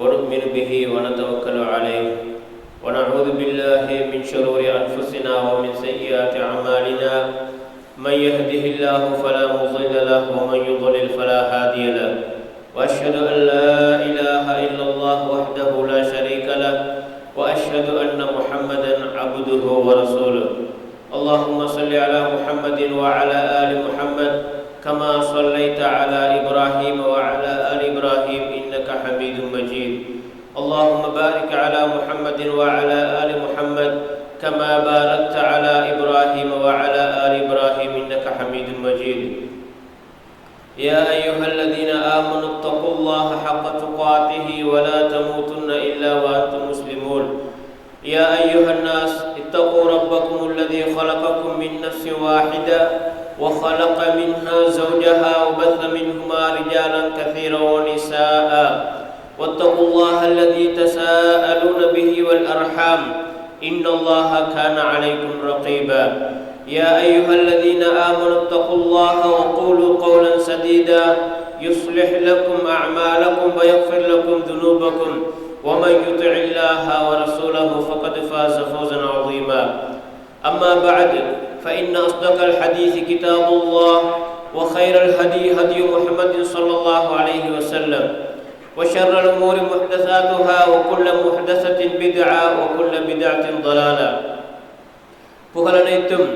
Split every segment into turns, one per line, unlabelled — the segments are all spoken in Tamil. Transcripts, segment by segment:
ونؤمن به ونتوكل عليه ونعوذ بالله من شرور أنفسنا ومن سيئات أعمالنا من يهده الله فلا مضل له ومن يضلل فلا هادي له وأشهد أن لا إله إلا الله وحده لا شريك له وأشهد أن محمدا عبده ورسوله اللهم صل على محمد وعلى آل محمد كما صليت على إبراهيم وعلى آل إبراهيم إنك حميد مجيد اللهم بارك على محمد وعلى آل محمد كما باركت على إبراهيم وعلى آل إبراهيم إنك حميد مجيد يا أيها الذين آمنوا اتقوا الله حق تقاته ولا تموتن إلا وأنتم مسلمون يا أيها الناس اتقوا ربكم الذي خلقكم من نفس واحدة وخلق منها زوجها وبث منهما رجالا كثيرا ونساء واتقوا الله الذي تساءلون به والأرحام إن الله كان عليكم رقيبا يا أيها الذين آمنوا اتقوا الله وقولوا قولا سديدا يصلح لكم أعمالكم ويغفر لكم ذنوبكم ومن يطع الله ورسوله فقد فاز فوزا عظيما أما بعد فإن أصدق الحديث كتاب الله وخير الهدي هدي محمد صلى الله عليه وسلم وشر الأمور محدثاتها وكل محدثة بدعة وكل بدعة ضلالة புகழனைத்தும்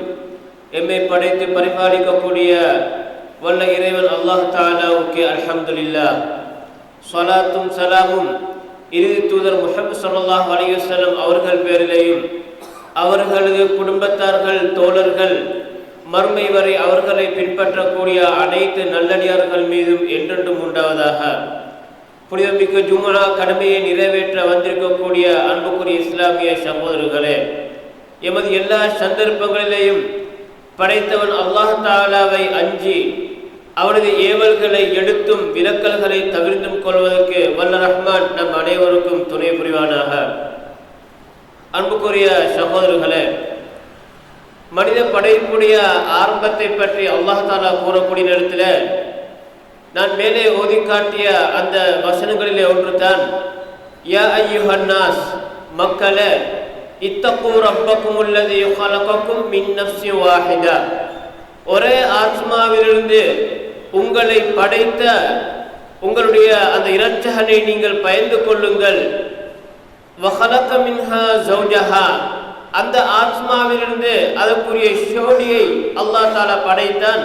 எம்மை படைத்து பரிபாலிக்கக்கூடிய வல்ல இறைவன் அல்லாஹ் தஆலாவுக்கு அல்ஹம்துலில்லாஹ். ஸலாத்தும் ஸலாமும் இறுதி தூதர் முஹம்மது ஸல்லல்லாஹு அலைஹி வஸல்லம் அவர்கள் பேரிலேயும் அவர்களது குடும்பத்தார்கள் தோழர்கள் மறுமை வரை அவர்களை பின்பற்றக்கூடிய அனைத்து நல்லடியார்கள் மீதும் என்றென்றும் உண்டாவதாக. புனிதமிக்க ஜும்ஆ கடமையை நிறைவேற்ற வந்திருக்கக்கூடிய அன்புக்குரிய இஸ்லாமிய சகோதரர்களே, எமது எல்லா சந்தர்ப்பங்களிலேயும் படைத்தவன் அல்லாஹ் தஆலாவை அஞ்சி அவனது ஏவல்களை எடுத்தும் விலக்கல்களை தவிர்த்தும் கொள்வதற்கு வல்ல ரஹ்மான் நம் அனைவருக்கும் துணை புரிவானாக. அன்புக்குரிய சகோதரர்களே, மனித படைப்புடைய ஆரம்பத்தை பற்றி அல்லாஹ் தஆலா கூறக்கூடிய நேரத்தில் நான் மேலே ஓதி காட்டிய அந்த வசனங்களிலே ஒன்று தான், யா அய்யுஹன் நாஸ், மக்களே, இத்தகு ரப்பக்குமுல்லதி ஹலகக்கும் மின் நஃப்ஸி வாஹிதா, ஒரே ஆத்மாவிலிருந்து உங்களை படைத்த உங்களுடைய அந்த இரட்சகனை நீங்கள் பயந்து கொள்ளுங்கள். வஹலக மின்ஹா ஜௌஜஹா, அந்த ஆத்மாவிலிருந்து அதற்குரிய ஷோடியை அல்லாஹ் தஆலா படைத்தான்.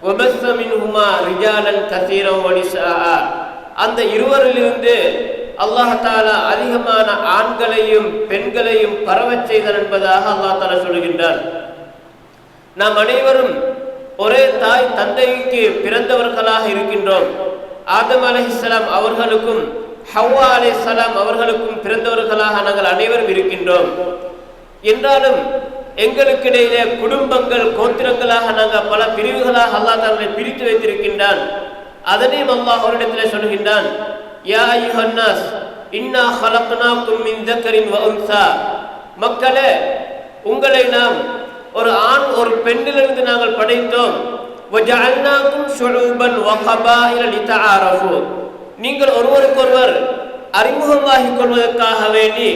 வபஸ்ஸ மின்ஹுமா ரிஜாலன் கஸீரன் வனிஸாஆ, அந்த இருவரிலிருந்து அல்லாஹ் தஆலா அதிகமான ஆண்களையும் பெண்களையும் பரவச் செய்தான் என்பதாக அல்லாஹ் தஆலா சொல்கின்றார். நாம் அனைவரும் ஒரே தாய் தந்தைக்கு பிறந்தவர்களாக இருக்கின்றோம். ஆதம் அலைஹிஸ்ஸலாம் அவர்களுக்கும் ஹவ்வா அலைஹிஸ்ஸலாம் அவர்களுக்கும் பிறந்தவர்களாக நாங்கள் அனைவரும் இருக்கின்றோம். என்றாலும் எங்களுக்கிடையிலே குடும்பங்கள் கோத்திரங்களாக நாங்கள் பல பிரிவுகளாக அல்லாஹ் தஆலா பிரித்து வைத்திருக்கின்றான். அதனையும் அல்லாஹ் அவரிடத்தில் சொல்கின்றான், யா அய்யுஹன் நாஸ் இன்னா ஹலக்னாக்கும் மின் தக்கரின் வ உன்ஸா, மக்களே, உங்களை நாம் ஒரு ஆண் ஒரு பெண்ணிலிருந்து நாங்கள் படைத்தோம். வஜஅல்னாக்கும் ஷுஊபன் வ கபாயில லிதஆரஃபு, நீங்கள் ஒருவருக்கொருவர் அறிமுகமாகிக் கொள்வதற்காக வேண்டி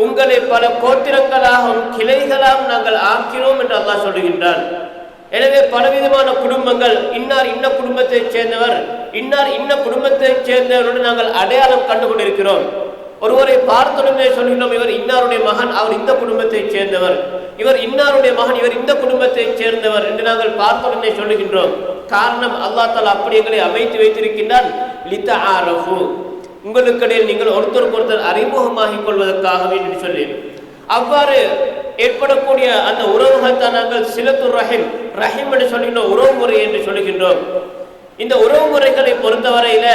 உங்களை பல கோத்திரங்களாகவும் கிளைகளாகவும் நாங்கள் ஆக்கினோம் என்று அல்லாஹ் சொல்லுகின்றான். எனவே பலவிதமான குடும்பங்கள், இன்னார் இன்ன குடும்பத்தைச் சேர்ந்தவர், இன்னார் இன்ன குடும்பத்தைச் சேர்ந்தவரோடு நாங்கள் அடையாளம் கண்டு கொண்டிருக்கிறோம். ஒருவரை பார்த்தோமே சொல்கின்றோம், இவர் இன்னாருடைய மகன், அவர் இந்த குடும்பத்தைச் சேர்ந்தவர், இவர் இன்னாருடைய மகன், இவர் இந்த குடும்பத்தைச் சேர்ந்தவர் என்று நாங்கள் பார்த்தோமே சொல்லுகின்றோம். காரணம், அல்லாஹ் தஆலா அப்படி எங்களை அமைத்து வைத்திருக்கின்றான். லிதஆரஃபு, உங்களுக்கிடையில் நீங்கள் ஒருத்தருக்கு ஒருத்தர் அறிமுகமாகிக் கொள்வதற்காகவே என்று சொல்லி, அவ்வாறு ஏற்படக்கூடிய அந்த உறவுகள் தான் நாங்கள் சிலத்துர் ரஹீம், ரஹீம் என்று சொல்கின்ற உறவு முறை என்று சொல்கின்றோம். இந்த உறவு முறைகளை பொறுத்தவரையில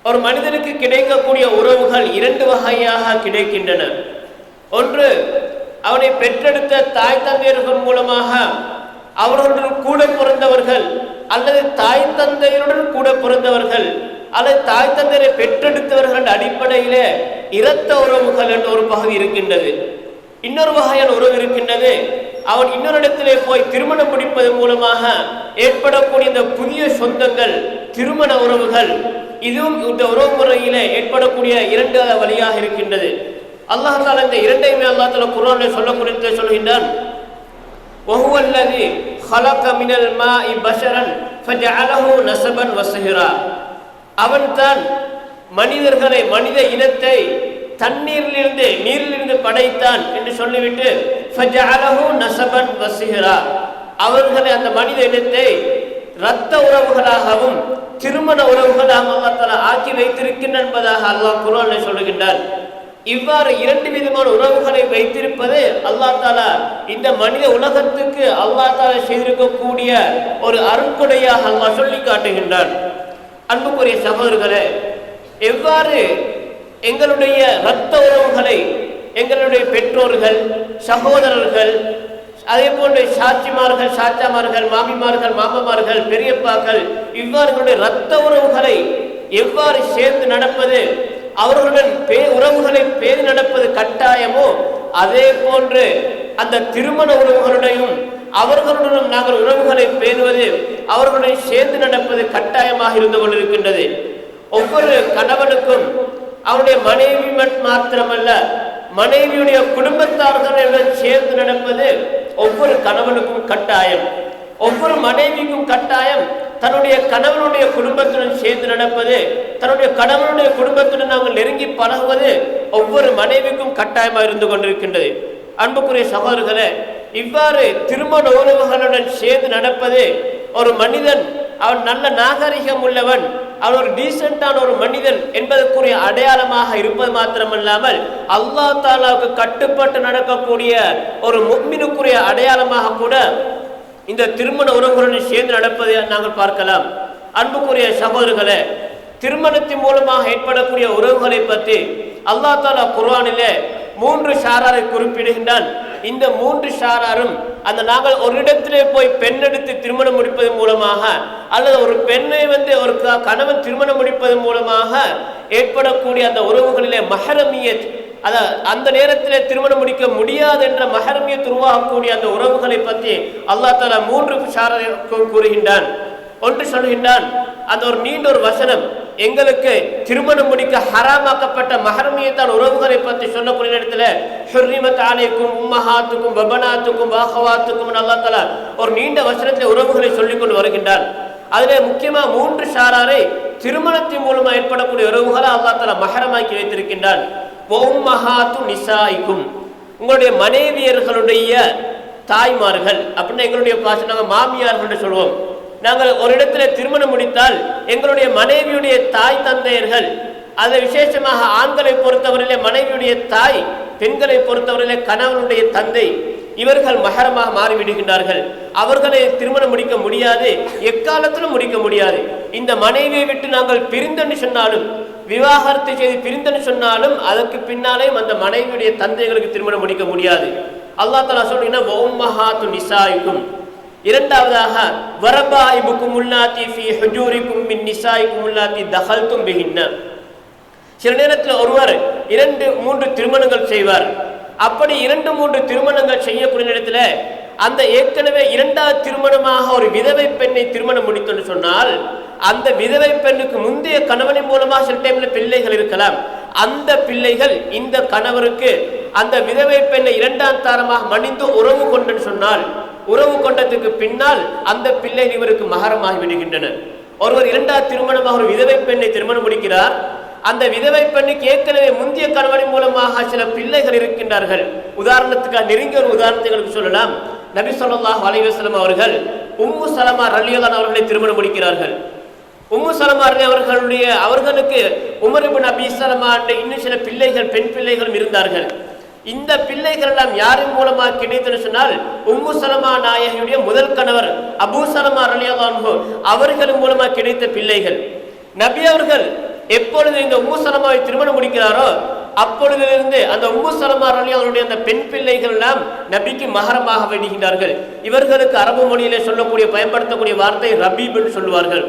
ஒரு மனிதனுக்கு கிடைக்கக்கூடிய உறவுகள் இரண்டு வகையாக கிடைக்கின்றன. ஒன்று, அவனை பெற்றெடுத்த தாய் தந்தையர்கள் மூலமாக அவர்களுடன் கூட பிறந்தவர்கள், அல்லது தாய் தந்தையருடன் கூட பிறந்தவர்கள், அல்லது தாய் தந்தையரை பெற்றெடுத்தவர்கள் என்ற அடிப்படையிலே இரத்த உறவுகள் என்ற ஒரு பகுதி இருக்கின்றது. இன்னொரு வகையான உறவு இருக்கின்றது, அவன் இன்னொரு இடத்திலே போய் திருமணம் முடிப்பதன் மூலமாக ஏற்படக்கூடிய இந்த புதிய சொந்தங்கள், திருமண உறவுகள். இதுவும் இந்த உறவு முறையில ஏற்படக்கூடிய இரண்டாவது வழியாக இருக்கின்றது. அல்லாஹ் தஆலா இந்த இரண்டையுமே அல்லாஹ் தஆலா குர்ஆனில் சொல்லக்கூடிய சொல்கின்றான். وهو الذي خلق من الماء بشرا فجعله نسبا وصهرا. அவன்தான் மனிதர்களை மனித இனத்தை தண்ணீரிலிருந்து நீரிலிருந்து படைத்தான் என்று சொல்லிவிட்டு ஃபஜஅலஹு நஸபன் வஸிஹ்ரா, அவர்களை அந்த மனித இனத்தை இரத்த உறவுகளாகவும் திருமண உறவுகளாகவும் அல்லாஹ் தஆலா ஆக்கி வைத்திருக்கின்றான் என்பதாக அல்லாஹ் குர்ஆனில் சொல்லுகின்றான். இவ்வாறு இரண்டு விதமான உறவுகளை வைத்திருப்பது அல்லாஹ் தஆலா இந்த மனித உலகத்துக்கு அல்லாஹ் தஆலா செய்திருக்கக்கூடிய ஒரு அருட்கொடையாக அல்லாஹ் சொல்லி காட்டுகின்றான். அன்புக்குரிய சகோதரர்களே, எவ்வாறு எங்களுடைய இரத்த உறவுகளை எங்களுடைய பெற்றோர்கள், சகோதரர்கள், அதே போன்று சாட்சிமார்கள், சாச்சாமார்கள், மாமிமார்கள், மாமமார்கள், பெரியப்பாக்கள், இவ்வாறுகளுடைய இரத்த உறவுகளை எவ்வாறு சேர்ந்து நடப்பது, அவர்களுடன் உறவுகளை பேணி நடப்பது கட்டாயமோ, அதே போன்று அந்த திருமண உறவுகளுடையும் அவர்களுடன் நாங்கள் உறவுகளை பேணுவது, அவர்களுடன் சேர்ந்து நடப்பது கட்டாயமாக இருந்து கொண்டிருக்கின்றது. ஒவ்வொரு கணவனுக்கும் அவருடைய மனைவி மாத்திரமல்ல, மனைவியுடைய குடும்பத்தார்களுடன் சேர்ந்து நடப்பது ஒவ்வொரு கணவனுக்கும் கட்டாயம். ஒவ்வொரு மனைவிக்கும் கட்டாயம் தன்னுடைய கணவனுடைய குடும்பத்துடன் சேர்ந்து நடப்பது, தன்னுடைய கணவனுடைய குடும்பத்துடன் நாங்கள் நெருங்கி பழகுவது ஒவ்வொரு மனைவிக்கும் கட்டாயமாக இருந்து கொண்டிருக்கின்றது. அன்புக்குரிய சகோதரர்களே, இவ்வாறு திருமண உறவுகளுடன் சேர்ந்து நடப்பது ஒரு மனிதன் அவன் நல்ல நாகரிகம் உள்ளவன், அவன் ஒரு டீசென்டான ஒரு மனிதன் என்பதற்குரிய அடையாளமாக இருப்பது மாத்திரமல்லாமல் அல்லாஹ் தஆலாவுக்கு கட்டுப்பட்டு நடக்கக்கூடிய ஒரு முஃமினுக்குரிய அடையாளமாக கூட இந்த திருமண உறவுகளுடன் சேர்ந்து நடப்பதை நாங்கள் பார்க்கலாம். அன்புக்குரிய சகோதரர்களே, திருமணத்தின் மூலமாக ஏற்படக்கூடிய உறவுகளை பற்றி அல்லாஹ் தஆலா குர்ஆனிலே 3 ஷாராரை குறிப்பிடுகின்றான். இந்த 3 ஷாராரும் அந்த நாங்கள் ஒரு இடத்திலே போய் பெண்ணெடுத்து திருமணம் முடிப்பதன் மூலமாக அல்லது ஒரு பெண்ணை ஒரு கணவன் திருமணம் முடிப்பதன் மூலமாக ஏற்படக்கூடிய அந்த உறவுகளிலே மஹரமியத், அந்த நேரத்திலே திருமணம் முடிக்க முடியாது என்ற மஹரமியத் உருவாகக்கூடிய அந்த உறவுகளை பற்றி அல்லாஹ் தஆலா 3 ஷாராரை கூறுகின்றான். ஒன்று சொல்கின்றான், அந்த ஒரு நீண்ட ஒரு வசனம் எங்களுக்கு திருமணம் முடிக்க ஹராமாக்கப்பட்ட மஹரமியத்தான உறவுகளை பற்றி சொல்லக்கூடிய இடத்துல ஹுர்ரிமத் அலைக்கும் உம்மஹாத்துக்கும் வபனாத்துக்கும் வாஹவாத்துக்கும் அல்லாஹ் தஆலா ஒரு நீண்ட வசனத்தில் உறவுகளை சொல்லிக் கொண்டு வருகின்றான். அதிலே முக்கியமாக 3 ஷாராரை திருமணத்தின் மூலமாக ஏற்படக்கூடிய உறவுகளை அல்லாஹ் தஆலா மஹரமாக்கி வைத்திருக்கின்றான். உம்மஹாத்து நிசாயிக்கும், உங்களுடைய மனைவியர்களுடைய தாய்மார்கள் அப்படின்னா எங்களுடைய பாஷை நாங்கள் மாமியார்கள் என்று சொல்வோம். நாங்கள் ஒரு இடத்துல திருமணம் முடித்தால் எங்களுடைய மனைவியுடைய தாய் தந்தையர்கள், அதை விசேஷமாக ஆண்களை பொறுத்தவரையிலே மனைவியுடைய தாய், பெண்களை பொறுத்தவரையிலே கணவனுடைய தந்தை, இவர்கள் மஹரமாக மாறிவிடுகின்றார்கள். அவர்களை திருமணம் முடிக்க முடியாது, எக்காலத்திலும் முடிக்க முடியாது. இந்த மனைவியை விட்டு நாங்கள் பிரிந்தன்னு சொன்னாலும், விவாகரத்து செய்து பிரிந்தன்னு சொன்னாலும் அதற்கு பின்னாலேயும் அந்த மனைவியுடைய தந்தைகளுக்கு திருமணம் முடிக்க முடியாது. அல்லாஹ் தஆலா சொல்றீங்கன்னா உம்மஹாத்து நிசாயிக்கும். இரண்டாவதாக வரபாயிபுக்கும் உல்லாத்தி ஃபீ ஹுஜூரிக்கும் மின் நிசாயிக்கும் உல்லாத்தி தகல்தும் பிஹின்ன. சில நேரத்தில் ஒருவர் 2-3 திருமணங்கள் செய்வார். அப்படி 2-3 திருமணங்கள் செய்யக்கூடிய இடத்துல அந்த ஏற்கனவே 2வது திருமணமாக ஒரு விதவை பெண்ணை திருமணம் முடித்தோன்னு சொன்னால் அந்த விதவை பெண்ணுக்கு முந்தைய கணவனின் மூலமாக சில டைம்ல பிள்ளைகள் இருக்கலாம். அந்த பிள்ளைகள் இந்த கணவருக்கு அந்த விதவை பெண்ணை 2ஆம் தாரமாக மணிந்து உறவு கொண்டுன்னு சொன்னால் உறவு கொண்டதுக்கு பின்னால் அந்த பிள்ளை இவருக்கு மகரமாகி விடுகின்றன. ஒருவர் 2வது திருமணமாக ஒரு விதவை பெண்ணை திருமணம் முடிக்கிறார். அந்த விதவை பெண்ணுக்கு ஏற்கனவே முந்தைய கணவனின் மூலமாக சில பிள்ளைகள் இருக்கின்றார்கள். உதாரணத்துக்கு நெருங்கிய ஒரு உதாரணத்துக்கு சொல்லலாம். நபி ஸல்லல்லாஹு அலைஹி வஸல்லம் அவர்கள் உம்மு சலமா ரலியல்லாஹு அவர்களை திருமணம் முடிக்கிறார்கள். உம்மு சலமா அவர்களுக்கு உமர் இப்னு அபி சலமா இன்னும் சில பிள்ளைகள், பெண் பிள்ளைகளும் இருந்தார்கள். இந்த பிள்ளைகள் எல்லாம் யாரின் மூலமாக கிடைத்தது சொன்னால் உம்மு சலமா நாயகியுடைய முதல் கணவர் அபூ சலமா ரலியல்லாஹு அன்ஹு அவர்கள் மூலமாக கிடைத்த பிள்ளைகள். நபி அவர்கள் எப்பொழுது இந்த உம்மு சலமாவை திருமணம் முடிக்கிறாரோ அப்பொழுதிலிருந்து அந்த உம்மு சலமா ரலியல்லாஹு அந்த பெண் பிள்ளைகள் எல்லாம் நபிக்கு மஹரமாக விடுகின்றார்கள். இவர்களுக்கு அரபு மொழியிலே சொல்லக்கூடிய பயன்படுத்தக்கூடிய வார்த்தை ரபீப் என்று சொல்லுவார்கள்.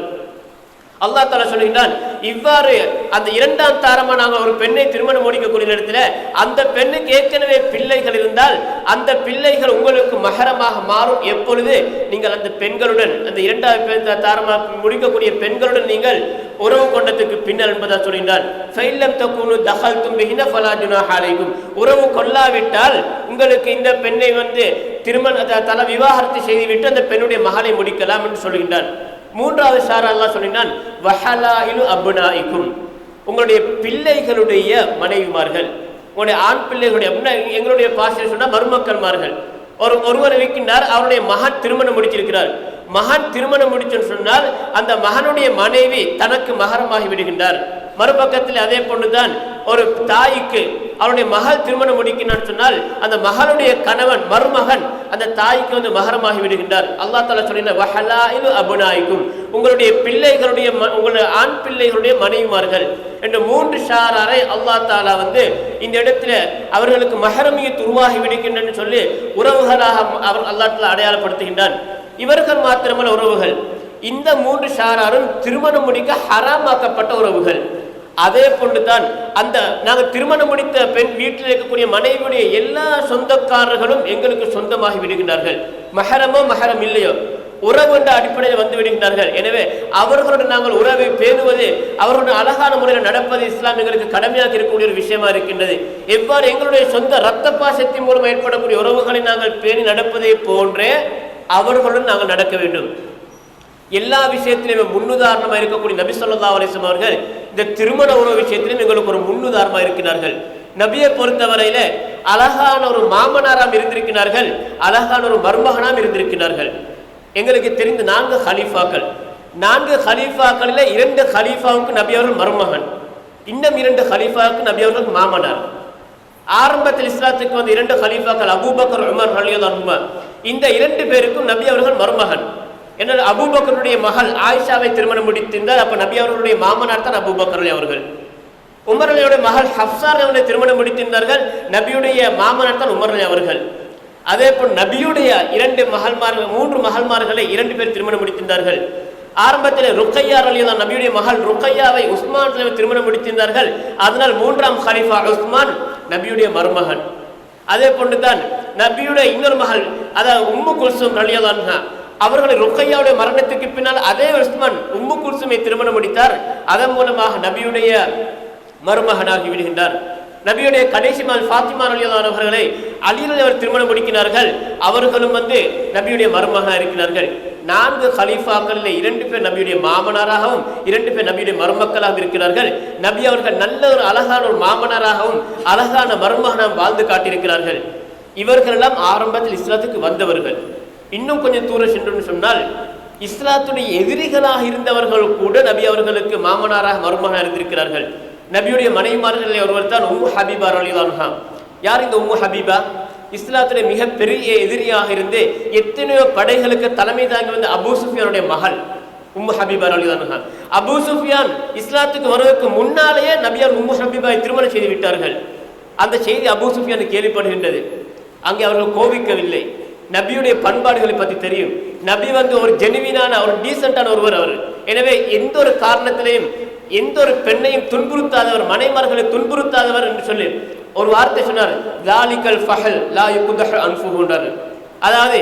அல்லாஹ் தஆலா சொல்கிறான், இவ்வாறு அந்த இரண்டாம் தாரமா நாங்கள் ஒரு பெண்ணை திருமணம் முடிக்கக்கூடிய இடத்துல அந்த பெண்ணுக்கு ஏற்கனவே பிள்ளைகள் இருந்தால் அந்த பிள்ளைகள் உங்களுக்கு மஹரமாக மாறும். எப்பொழுது நீங்கள் அந்த பெண்களுடன், அந்த இரண்டாவது தாரமா முடிக்கக்கூடிய பெண்களுடன் நீங்கள் உறவு கொண்டதுக்கு பின்னர் என்பதா சொல்கின்றான். ஃபைல்லம் தகுனு தஹல்தும் பிஹின ஃபலா ஜுனாஹ அலைக்கும், உறவு கொள்ளாவிட்டால் உங்களுக்கு இந்த பெண்ணை திருமண தல விவாகரத்து செய்துவிட்டு அந்த பெண்ணுடைய மகளை முடிக்கலாம் என்று சொல்கின்றான். மூன்றாவது ஷாரா அல்லாஹ் சொல்கிறான், வஹலாயிலு அப்னாயிக்கும், உங்களுடைய பிள்ளைகளுடைய மனைவிமார்கள், உங்களுடைய ஆண் பிள்ளைகளுடைய, எங்களுடைய பாஷையில் சொன்னால் மருமக்கள்மார்கள். ஒருவர் இருக்கின்றார், அவருடைய மகன் திருமணம் முடிச்சிருக்கிறார். மகன் திருமணம் முடிச்சுன்னு சொன்னால் அந்த மகனுடைய மனைவி தனக்கு மகரமாகி விடுகின்றார். மறுபக்கத்தில் அதே போன்றுதான் ஒரு தாய்க்கு அவருடைய மகள் திருமணம் முடிக்கிறான்னு சொன்னால் அந்த மகளுடைய கணவன் மருமகன் அந்த தாய்க்கு மகரமாகி விடுகின்றார். அல்லாஹ் தஆலா சொல்கிறார், வஹலாயிலு அப்னாயிக்கும், உங்களுடைய பிள்ளைகளுடைய, உங்களுடைய ஆண் பிள்ளைகளுடைய மனைவிமார்கள் என்ற மூன்று ஷாராரை அல்லாஹ் தஆலா இந்த இடத்துல அவர்களுக்கு மஹரமியத் உருவாகி விடுகின்றன்னு சொல்லி உறவுகளாக அவர் அல்லாஹ் தஆலா அடையாளப்படுத்துகின்றான். இவர்கள் மாத்திரமல்ல உறவுகள், இந்த மூன்று ஷாராரும் திருமணம் முடிக்க ஹராமாக்கப்பட்ட உறவுகள். அதே போன்றுதான் அந்த நாங்கள் திருமணம் முடித்த பெண் வீட்டில் இருக்கக்கூடிய மனைவியுடைய எல்லா சொந்தக்காரர்களும் எங்களுக்கு சொந்தமாகி விடுகின்றார்கள். மஹரமோ மஹரம் இல்லையோ உறவு என்ற அடிப்படையில் வந்து விடுகின்றார்கள். எனவே அவர்களுடன் நாங்கள் உறவை பேணுவது, அவர்களுடன் அழகான முறையில் நடப்பது இஸ்லாம் எங்களுக்கு கடமையாக இருக்கக்கூடிய ஒரு விஷயமா இருக்கின்றது. எவ்வாறு எங்களுடைய சொந்த இரத்த பாசத்தின் மூலம் ஏற்படக்கூடிய உறவுகளை நாங்கள் பேணி நடப்பதை போன்றே அவர்களுடன் நாங்கள் நடக்க வேண்டும். எல்லா விஷயத்திலும் முன்னுதாரணமாக இருக்கக்கூடிய நபி ஸல்லல்லாஹு அலைஹி வஸல்லம் அவர்கள் இந்த திருமண உறவு விஷயத்திலும் எங்களுக்கு ஒரு முன்னுதாரணமாக இருக்கிறார்கள். நபியை பொறுத்தவரையில அழகான ஒரு மாமனாராம் இருந்திருக்கிறார்கள், அழகான ஒரு மருமகனாம் இருந்திருக்கிறார்கள். எங்களுக்கு தெரிந்த 4 ஹலீஃபாக்கள், 4 ஹலீஃபாக்களில் 2 ஹலீஃபாவுக்கு நபி அவர்கள் மருமகன், இன்னும் 2 ஹலீஃபாவுக்கு நபி அவர்கள் மாமனார். ஆரம்பத்தில் இஸ்லாத்துக்கு 2 ஹலீஃபாக்கள் அபூபக்கர் உமர் ரலியல்லாஹு அன்ஹுமா, இந்த 2 பேருக்கும் நபி அவர்கள் மருமகன். என்ன, அபூபக்கருடைய மகள் ஆயிஷாவை திருமணம் முடித்திருந்தார். அப்ப நபி அவர்களுடைய மாமனார் தான் அபூபக்கர் அலி அவர்கள். உமர் அலியுடைய மகள் ஹப்ஸா அவர்களை திருமணம் முடித்திருந்தார்கள். நபியுடைய மாமனார் தான் உமர் அலி அவர்கள். அதே போல் நபியுடைய 3 மகள்மார்களை 2 பேர் திருமணம் முடித்திருந்தார்கள். ஆரம்பத்தில் ருக்கையா ரலியல்லாஹு நபியுடைய மகள் ருக்கையாவை உஸ்மான் திருமணம் முடித்திருந்தார்கள். அதனால் 3ஆம் ஹலீஃபா உஸ்மான் நபியுடைய மருமகன். அதே போன்றுதான் நபியுடைய இன்னொரு மகள், அதாவது உம்மு குல்சூம் ரலியல்லாஹு அன்ஹா, அவர்களை ருக்கையாவுடைய மரணத்துக்கு பின்னால் அதே உஸ்மான் உம்மு குல்சூமை திருமணம் முடித்தார். அதன் மூலமாக நபியுடைய மருமகனாகி விடுகின்றார். நபியுடைய கடைசி மகள் ஃபாத்திமா ரலியல்லாஹு அன்ஹா அவர்களை அலியில் அவர் திருமணம் முடிக்கிறார்கள். அவர்களும் நபியுடைய மருமகனாக இருக்கிறார்கள். 4 ஹலீஃபாக்களில் 2 பேர் நபியுடைய மாமனாராகவும் 2 பேர் நபியுடைய மருமக்களாகவும் இருக்கிறார்கள். நபி அவர்கள் நல்ல ஒரு அழகான ஒரு மாமனாராகவும் அழகான மருமகனாகவும் வாழ்ந்து காட்டியிருக்கிறார்கள். இவர்களெல்லாம் ஆரம்பத்தில் இஸ்லாத்துக்கு வந்தவர்கள். இன்னும் கொஞ்சம் தூரம் சென்று சொன்னால் இஸ்லாத்துடைய எதிரிகளாக இருந்தவர்கள் கூட நபி அவர்களுக்கு மாமனாராக மருமகனாக இருந்திருக்கிறார்கள். நபியுடைய மனைவிமார்களில் ஒருவர் தான் உம்மு ஹபீபா ரலியல்லாஹு அன்ஹா. யார் இந்த உம்மு ஹபீபா? இஸ்லாத்துடைய மிக பெரிய எதிரியாக இருந்து எத்தனையோ படைகளுக்கு தலைமை தாங்கி வந்த அபூ சுஃபியானுடைய மகள் உம்மு ஹபீபா ரலியல்லாஹு அன்ஹா. அபூ சுஃபியான் இஸ்லாத்துக்கு வருவதற்கு முன்னாலேயே நபியார் உம்மு ஹபீபாவை திருமணம் செய்து விட்டார்கள். அந்த செய்தி அபூ சுஃபியானுக்கு கேள்விப்படுகின்றது. அங்கே அவர்கள் கோபிக்கவில்லை. நபியுடைய பண்பாடுகளை பற்றி தெரியும். நபி ஒரு ஜெனுவினான ஒரு டீசென்டான ஒருவர் அவர். எனவே எந்த ஒரு காரணத்திலையும் எந்த ஒரு பெண்ணையும் துன்புறுத்தாதவர், மனைமார்களை துன்புறுத்தாதவர் என்று சொல்லி ஒரு வார்த்தை சொன்னார், லாலிகல் ஃபஹல் லா யுக்தஹ அன்ஃபுஹு என்றார். அதாவது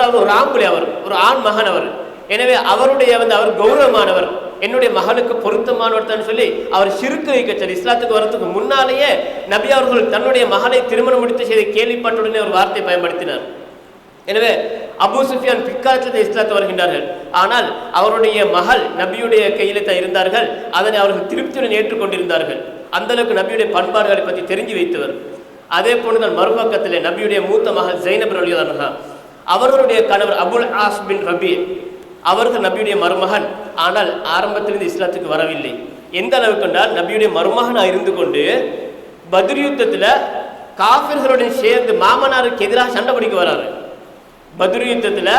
அவர் ஒரு ஆம்பளை, அவர் ஒரு ஆண் மகன் அவர். எனவே அவருடைய அவர் கௌரவமானவர், என்னுடைய மகனுக்கு பொருத்தமானவர் தான் சொல்லி அவர் ஷிர்க் வைக்க சொல்லி இஸ்லாத்துக்கு வரதுக்கு முன்னாலேயே நபி அவர்கள் தன்னுடைய மகனை திருமணம் முடித்து செய்த கேள்விப்பட்டுடனே ஒரு வார்த்தை பயன்படுத்தினார். எனவே அபூ சுஃபியான் பிற்காலத்தில் இஸ்லாத்து வருகின்றார்கள். ஆனால் அவருடைய மகள் நபியுடைய கையில் தான் இருந்தார்கள். அதனை அவர்கள் திருப்தியுடன் ஏற்றுக்கொண்டிருந்தார்கள். அந்த அளவுக்கு நபியுடைய பண்பாடுகளை பற்றி தெரிஞ்சு வைத்தவர். அதே போன்றுதான் மறுபக்கத்தில் நபியுடைய மூத்த மகள் ஜைனப் ரலியல்லாஹு அன்ஹா, அவர்களுடைய கணவர் அபுல் ஆஸ் பின் ரபி, அவர்கள் நபியுடைய மருமகன். ஆனால் ஆரம்பத்திலிருந்து இஸ்லாத்துக்கு வரவில்லை. எந்த அளவுக்கு என்றால் நபியுடைய மருமகனாக இருந்து கொண்டு பத்ர் யுத்தத்தில் காஃபிர்களுடன் சேர்ந்து மாமனாருக்கு எதிராக சண்டை பிடிக்க வராரு. பத்ர் யுத்தத்தில்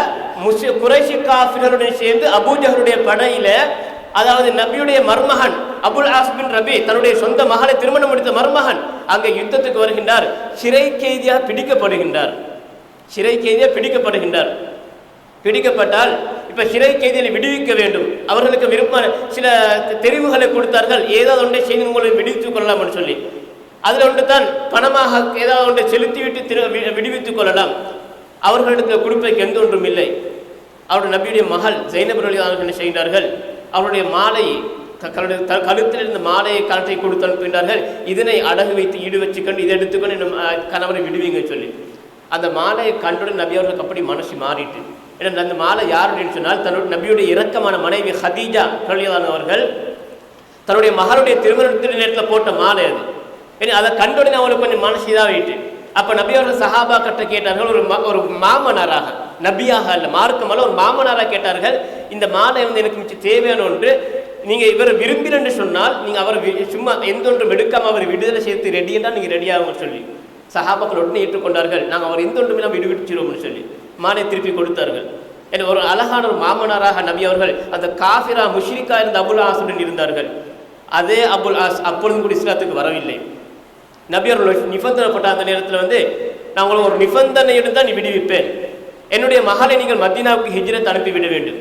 குறைஷி காஃபிர்களுடன் சேர்ந்து அபூஜஹலுடைய படையில, அதாவது நபியுடைய மருமகன் அபுல் ஆஸ் பின் ரபி தன்னுடைய சொந்த மகளை திருமணம் முடித்த மருமகன் அங்கே யுத்தத்துக்கு வருகின்றார். சிறை கைதியாக பிடிக்கப்படுகின்றார். பிடிக்கப்பட்டால் இப்ப சிறை கைதிகளை விடுவிக்க வேண்டும், அவர்களுக்கு விருப்ப சில தெரிவுகளை கொடுத்தார்கள். ஏதாவது ஒன்றை செய்து உங்களை விடுவித்துக் கொள்ளலாம் என்று சொல்லி, அதில் ஒன்று தான் பணமாக ஏதாவது ஒன்றை செலுத்திவிட்டு விடுவித்துக் கொள்ளலாம். அவர்களிடத்தில் கொடுப்பதற்கு எந்த ஒன்றும் இல்லை. அவருடைய நபியுடைய மகள் ஜைனப் ரலியல்லாஹு அன்ஹா செய்கிறார்கள், அவருடைய மாலை கழுத்தில் இருந்த மாலையை கலத்தை கொடுத்து அனுப்புகின்றார்கள். இதனை அடகு வைத்து ஈடு வச்சுக்கொண்டு இதை எடுத்துக்கொண்டு கணவரை விடுவீங்க சொல்லி. அந்த மாலையை கண்டுடன் நபி அவர்களுக்கு அப்படி மனசு மாறிட்டு. ஏன்னா அந்த மாலை யார் அப்படின்னு சொன்னால் தன்னுடைய நபியுடைய இரக்கமான மனைவி ஹதீஜா ரலியல்லாஹு அவர்கள் தன்னுடைய மகளுடைய திருமணத்தின் நேரத்தில் போட்ட மாலை அது. ஏன்னா அதை கண்டுடன் அவங்களுக்கு கொஞ்சம் மனசு இதாக வைட்டு. அப்போ நபி அவர்கள் சஹாபா கிட்ட கேட்டார்கள், ஒரு மாமனாராக, நபியாக அல்ல மார்க்கமல்ல, ஒரு மாமனாராக கேட்டார்கள், இந்த மாலை வந்து எனக்கு மிச்சம் தேவையான ஒன்று, நீங்கள் இவர் விரும்பினு சொன்னால் நீங்கள் அவர் சும்மா எந்த ஒன்றும் எடுக்காமல் அவர் விடுதலை சேர்த்து ரெடி என்றால் நீங்கள் ரெடியாகும்னு சொல்லி சஹாபாக்கள் உடனே ஏற்றுக்கொண்டார்கள். நாங்கள் அவர் எந்த ஒன்றுமே நம்ம விடுவிச்சிருவோம்னு சொல்லி மாலை திருப்பி கொடுத்தார்கள். என ஒரு அழகான ஒரு மாமனாராக நபி அவர்கள் அந்த காஃபிரா முஷ்ரிக்கா இருந்த அபுல் ஆசுடன் இருந்தார்கள். அதே அபுல் ஆஸ் அப்பொழுதும் கூட இஸ்லாத்துக்கு வரவில்லை. நபி அவர்கள் நிபந்தனைப்பட்ட அந்த நேரத்தில் வந்து நான் உங்களுக்கு ஒரு நிபந்தனையுடன் தான் நீ விடுவிப்பேன், என்னுடைய மகளை நீங்கள் மதீனாவுக்கு ஹிஜ்ரத் அனுப்பிவிட வேண்டும்.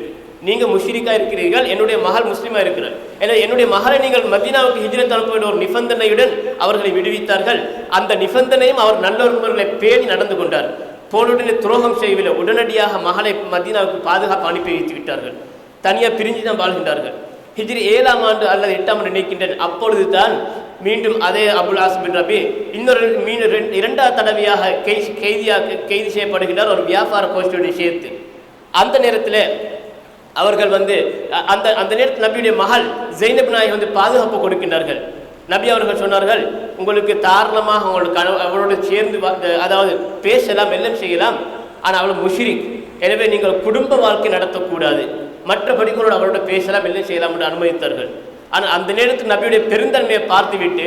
நீங்கள் முஷ்ரிக்கா இருக்கிறீர்கள், என்னுடைய மகள் முஸ்லீமா இருக்கிறார், எனவே என்னுடைய மகளை நீங்கள் மதீனாவுக்கு ஹிஜ்ரத் அனுப்ப வேண்டிய ஒரு நிபந்தனையுடன் அவர்களை விடுவித்தார்கள். அந்த நிபந்தனையும் அவர் நல்லவர்களை பேணி நடந்து கொண்டார். போனுடனே துரோகம் செய்யவில்லை, உடனடியாக மகளை மதீனாவுக்கு பாதுகாப்பு அனுப்பி வைத்து விட்டார்கள். தனியாக பிரிஞ்சு தான் வாழ்கின்றார்கள். ஹிஜ்ரி 7ஆம் ஆண்டு அல்லது 8ஆம் ஆண்டு நினைக்கின்றேன். அப்பொழுது தான் மீண்டும் அதே அபுல் ஆஸ் பின் ரபி மீண்டும் இரண்டாவது தடவையாக கைது செய்யப்படுகின்றார் ஒரு வியாபார கோஷ்டியோடு சேர்த்து. அந்த நேரத்தில் அவர்கள் வந்து அந்த நேரத்தில் நபியுடைய மகள் ஜைனப் நாயை வந்து பாதுகாப்பு கொடுக்கின்றார்கள். நபி அவர்கள் சொன்னார்கள், உங்களுக்கு தாராளமாக உங்களுக்கு அவளோடு சேர்ந்து அதாவது பேசலாம், எல்லாம் செய்யலாம், ஆனால் அவள் முஷ்ரிக், எனவே நீங்கள் குடும்ப வாழ்க்கை நடத்தக்கூடாது, மற்றபடி கூட அவரோட பேசலாம், எல்லாம் செய்யலாம் என்று அனுமதித்தார்கள். ஆனால் அந்த நேரத்தில் நபியுடைய பெருந்தன்மையை பார்த்துவிட்டு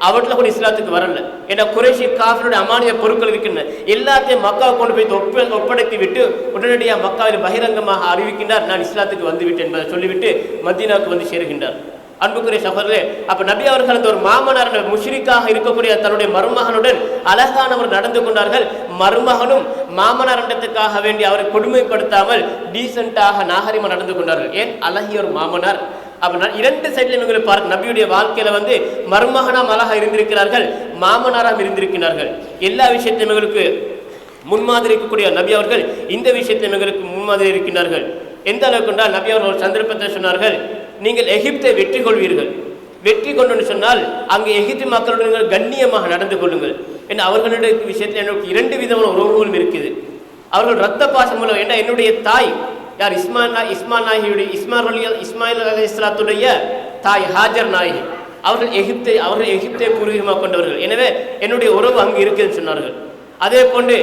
அவற்றில் கூட இஸ்லாத்துக்கு வரல. ஏன்னா குறைஷி காஃபிருடைய அமானிய பொருட்கள் இருக்கின்றன, எல்லாத்தையும் மக்காவை கொண்டு போய் ஒப்படைத்து விட்டு உடனடியாக மக்காவில் பகிரங்கமாக அறிவிக்கின்றார், நான் இஸ்லாத்துக்கு வந்துவிட்டேன் என்பதை சொல்லிவிட்டு மதீனாவுக்கு வந்து சேருகின்றார். அன்புக்குரிய சகோதரர்களே, அப்ப நபி அவர்கள் அந்த ஒரு மாமனார் முஷ்ரிக்காக இருக்கக்கூடிய தன்னுடைய மருமகனுடன் அழகானவர் நடந்து கொண்டார்கள். மருமகனும் மாமனார் இடத்துக்காக வேண்டி அவரை கொடுமைப்படுத்தாமல் டீசென்டாக நாகரிகமாக நடந்து கொண்டார்கள். ஏன்? அழகிய ஒரு மாமனார். அப்ப இரண்டு சைட்ல இவங்களை பார்க்க நபியுடைய வாழ்க்கையில வந்து மருமகனாம் அழகாக இருந்திருக்கிறார்கள், மாமனாராம் இருந்திருக்கிறார்கள். எல்லா விஷயத்தையும் இவங்களுக்கு முன்மாதிரி இருக்கக்கூடிய நபி அவர்கள் இந்த விஷயத்தை இவங்களுக்கு முன்மாதிரி இருக்கின்றார்கள். எந்த அளவுக்கு என்றால் நபி அவர்கள் ஒரு சந்தர்ப்பத்தை சொன்னார்கள், நீங்கள் எகிப்தை வெற்றி கொள்வீர்கள், வெற்றி கொண்டு சொன்னால் அங்கு எகிப்து மக்களுடன் கண்ணியமாக நடந்து கொள்ளுங்கள். ஏன்னா அவர்களுடைய விஷயத்தில் எனக்கு இரண்டு விதமான உறவுகளும் இருக்குது. அவர்கள் ரத்த பாசம் மூலம், ஏன்னா என்னுடைய தாய் யார்? இஸ்மாயில் அலைஹிஸ்ஸலாத்துடைய தாய் ஹாஜர் நாயகி. அவர்கள் எகிப்தை பூர்வீகமாக கொண்டவர்கள், எனவே என்னுடைய உறவு அங்கு இருக்குதுன்னு சொன்னார்கள். அதே போன்று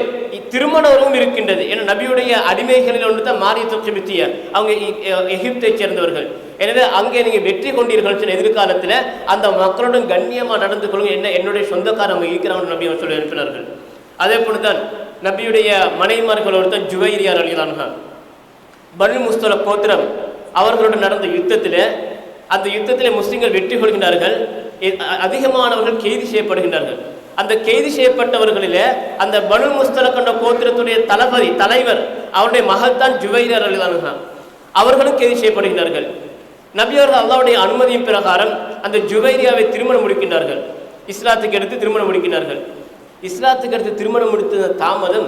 திருமண உறவும் இருக்கின்றது. ஏன்னா நபியுடைய அடிமைகளில் ஒன்று தான் மாரிய தொச்சமித்தியர், அவங்க எகிப்தை சேர்ந்தவர்கள். எனவே அங்கே நீங்கள் வெற்றி கொண்டீர்கள் சொன்ன எதிர்காலத்தில் அந்த மக்களுடன் கண்ணியமாக நடந்து கொள்ளுங்க, என்ன என்னுடைய சொந்தக்காரங்க இருக்கிறாங்க நபி அவர் சொல்லி அனுப்பினார்கள். அதே போன்று தான் நபியுடைய மனைவிமார்கள் ஒருத்தர் ஜுவைரியா ரலியல்லாஹு அன்ஹா, பனு முஸ்தலக் கோத்திரம், அவர்களுடன் நடந்த யுத்தத்தில், அந்த யுத்தத்தில் முஸ்லிம்கள் வெற்றி கொள்கின்றார்கள். அதிகமானவர்கள் கைது செய்யப்படுகின்றார்கள். அந்த கைது செய்யப்பட்டவர்களில் அந்த பனு முஸ்தலக் என்ற கோத்திரத்துடைய தலைவர் அவருடைய மகள் தான் ஜுவைரியா ரலியல்லாஹு அன்ஹா, அவர்களும் கைது செய்யப்படுகின்றார்கள். நபி அவர்கள் அல்லாஹ்வுடைய அனுமதியின் பிரகாரம் அந்த ஜுவைரியாவை திருமணம் முடிக்கின்றார்கள். இஸ்லாத்துக்கு எடுத்து திருமணம் முடிக்கின்றார்கள். இஸ்லாத்துக்கு எடுத்து திருமணம் முடித்த தாமதம்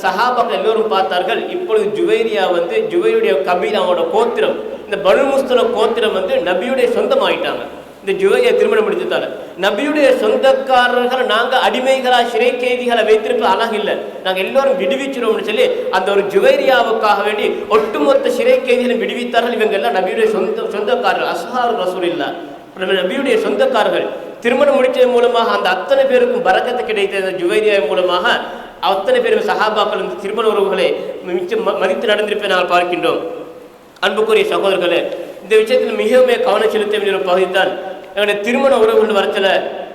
சஹாபாக்கள் எல்லோரும் பார்த்தார்கள், இப்பொழுது ஜுவைரியா வந்து ஜுவைருடைய கபீல் அவனோட கோத்திரம், இந்த பனு முஸ்தலக் கோத்திரம் வந்து நபியுடைய சொந்தமாயிட்டாங்க. இந்த ஜுவைரியா திருமணம் முடித்ததால நபியுடைய சொந்தக்காரர்கள் நாங்கள் அடிமைகளாக சிறை கைதிகளை வைத்திருக்க அழகு இல்லை, நாங்கள் எல்லோரும் விடுவிச்சிருவோம்னு சொல்லி அந்த ஒரு ஜுவைரியாவுக்காக வேண்டி ஒட்டுமொத்த சிறை கைதிகளை விடுவித்தார்கள். இவங்க எல்லாம் நபியுடைய சொந்தக்காரர்கள், அஸ்ஹாபு ரசூலில்லாஹ், நபியுடைய சொந்தக்காரர்கள். திருமணம் முடித்ததன் மூலமாக அந்த அத்தனை பேருக்கும் பரக்கத்து கிடைத்த ஜுவைரியா மூலமாக அத்தனை பேரும் சஹாபாக்கள் இந்த திருமண உறவுகளை மதித்து நடந்திருப்பதை நாங்கள் பார்க்கின்றோம். அன்புக்குரிய சகோதரர்களே, இந்த விஷயத்தில் மிகவும் கவனம் செலுத்த வேண்டிய ஒரு பகுதி தான் எங்களுடைய திருமண உறவுகள் வரத்தில்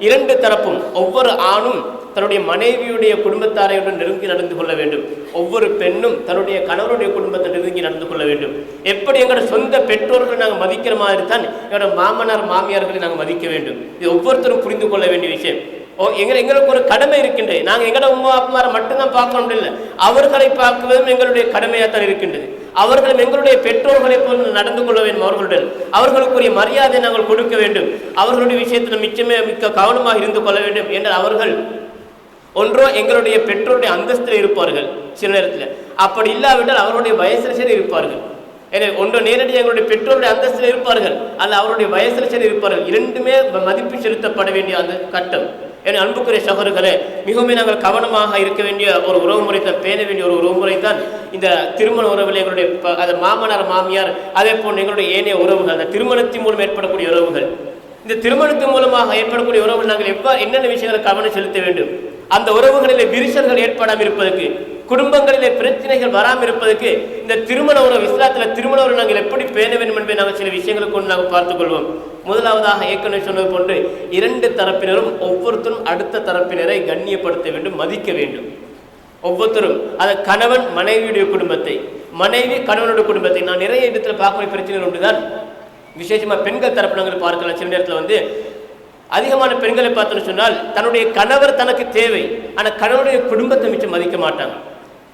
இரண்டு தரப்பும், ஒவ்வொரு ஆணும் தன்னுடைய மனைவியுடைய குடும்பத்தாரையுடன் நெருங்கி நடந்து கொள்ள வேண்டும், ஒவ்வொரு பெண்ணும் தன்னுடைய கணவருடைய குடும்பத்தை நெருங்கி நடந்து கொள்ள வேண்டும். எப்படி எங்களோட சொந்த பெற்றோர்களை நாங்கள் மதிக்கிற மாதிரி தான் எங்களோட மாமனார் மாமியார்களை நாங்கள் மதிக்க வேண்டும். இது ஒவ்வொருத்தரும் புரிந்து கொள்ள வேண்டிய விஷயம். எங்களுக்கு ஒரு கடமை இருக்கின்றது. நாங்கள் எங்களோட உமா அப்பாரை மட்டும்தான் பார்க்கணும் இல்லை, அவர்களை பார்க்குவதும் எங்களுடைய கடமையாகத்தான் இருக்கின்றது. அவர்களும் எங்களுடைய பெற்றோர்களை போல் நடந்து கொள்ள வேண்டும். அவர்களுடன் அவர்களுக்குரிய மரியாதை நாங்கள் கொடுக்க வேண்டும். அவர்களுடைய விஷயத்தில் மிக்க கவனமாக இருந்து கொள்ள வேண்டும் என்று அவர்கள் ஒன்றோ எங்களுடைய பெற்றோருடைய அந்தஸ்தில் இருப்பார்கள், சில நேரத்தில் அப்படி இல்லாவிட்டால் அவருடைய வயசில் இருப்பார்கள். எனவே ஒன்று நேரடியாக எங்களுடைய பெற்றோருடைய அந்தஸ்தில் இருப்பார்கள், அல்ல அவருடைய வயசில் இருப்பார்கள். இரண்டுமே மதிப்பு செலுத்தப்பட வேண்டிய அந்த கட்டம். என அன்புக்குரிய சகோதரர்களே, மிகவும் நாங்கள் கவனமாக இருக்க வேண்டிய ஒரு உறவுமுறை தான், பேண வேண்டிய ஒரு உறவுமுறை தான் இந்த திருமண உறவுகள். எங்களுடைய மாமனார் மாமியார், அதே போன்று எங்களுடைய ஏனைய உறவுகள், அந்த திருமணத்தின் மூலம் ஏற்படக்கூடிய உறவுகள். இந்த திருமணத்தின் மூலமாக ஏற்படக்கூடிய உறவுகள் நாங்கள் எவ்வாறு என்னென்ன விஷயங்களை கவனம் செலுத்த வேண்டும், அந்த உறவுகளிலே விரிசல்கள் ஏற்படாமல் இருப்பதற்கு, குடும்பங்களிலே பிரச்சனைகள் வராமல் இருப்பதற்கு இந்த திருமண உறவு, இஸ்லாத்தில் திருமண உறவு நாங்கள் எப்படி பேண வேண்டும் என்பதை நாங்கள் சில விஷயங்களை கொண்டு நாங்கள் பார்த்துக் கொள்வோம். முதலாவதாக ஏற்கனவே சொன்னது போன்று இரண்டு தரப்பினரும் ஒவ்வொருத்தரும் அடுத்த தரப்பினரை கண்ணியப்படுத்த வேண்டும், மதிக்க வேண்டும். ஒவ்வொருத்தரும், அது கணவன் மனைவியுடைய குடும்பத்தை, மனைவி கணவனுடைய குடும்பத்தை. நான் நிறைய இடத்துல பார்க்கக்கூடிய பிரச்சனைகள் ஒன்றுதான், விசேஷமாக பெண்கள் தரப்பு நாங்கள் பார்க்கலாம். சில நேரத்தில் அதிகமான பெண்களை பார்த்தோன்னு சொன்னால் தன்னுடைய கணவர் தனக்கு தேவை, ஆனால் கணவனுடைய குடும்பத்தை மிச்சம் மதிக்க மாட்டாங்க.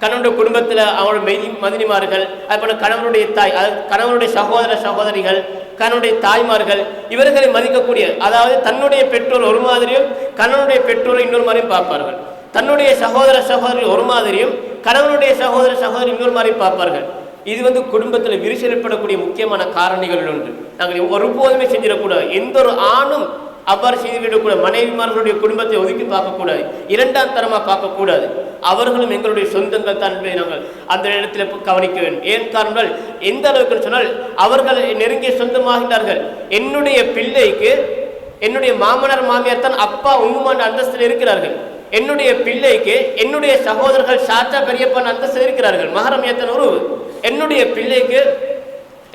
கணவனுடைய குடும்பத்தில் அவனுடைய மதினிமார்கள், அதுபோல கணவனுடைய தாய், கணவனுடைய சகோதர சகோதரிகள், கணவனுடைய தாய்மார்கள், இவர்களை மதிக்கக்கூடிய, அதாவது தன்னுடைய பெற்றோர் ஒரு மாதிரியும் கணவனுடைய பெற்றோரை இன்னொரு மாதிரியும் பார்ப்பார்கள். தன்னுடைய சகோதர சகோதரி ஒரு மாதிரியும் கணவனுடைய சகோதர சகோதரி இன்னொரு மாதிரியும் பார்ப்பார்கள். இது குடும்பத்தில் விரிசல் ஏற்படக்கூடிய முக்கியமான காரணிகள் ஒன்று. நாங்கள் ஒருபோதுமே செஞ்சிடக்கூடாது. எந்த ஒரு ஆணும் அவ்வாறு செய்துவிடக்கூடாது. மனைவிமார்களுடைய குடும்பத்தை ஒதுக்கி பார்க்கக்கூடாது, இரண்டாம் தரமாக பார்க்கக்கூடாது. அவர்களும் எங்களுடைய சொந்தங்கள் தான் என்பதை நாங்கள் அந்த இடத்துல கவனிக்க வேண்டும். ஏன் காரணம், எந்த அளவுக்கு சொன்னால் அவர்கள் நெருங்கிய சொந்தமாகின்றார்கள். என்னுடைய பிள்ளைக்கு என்னுடைய மாமனார் மாமியார் தான் அப்பா உம்முமான அந்தஸ்தில் இருக்கிறார்கள். என்னுடைய பிள்ளைக்கு என்னுடைய சகோதரர்கள் சாச்சா பெரியப்பான் அந்தஸ்தில் இருக்கிறார்கள், மஹரமியத்தன் உறவு. என்னுடைய பிள்ளைக்கு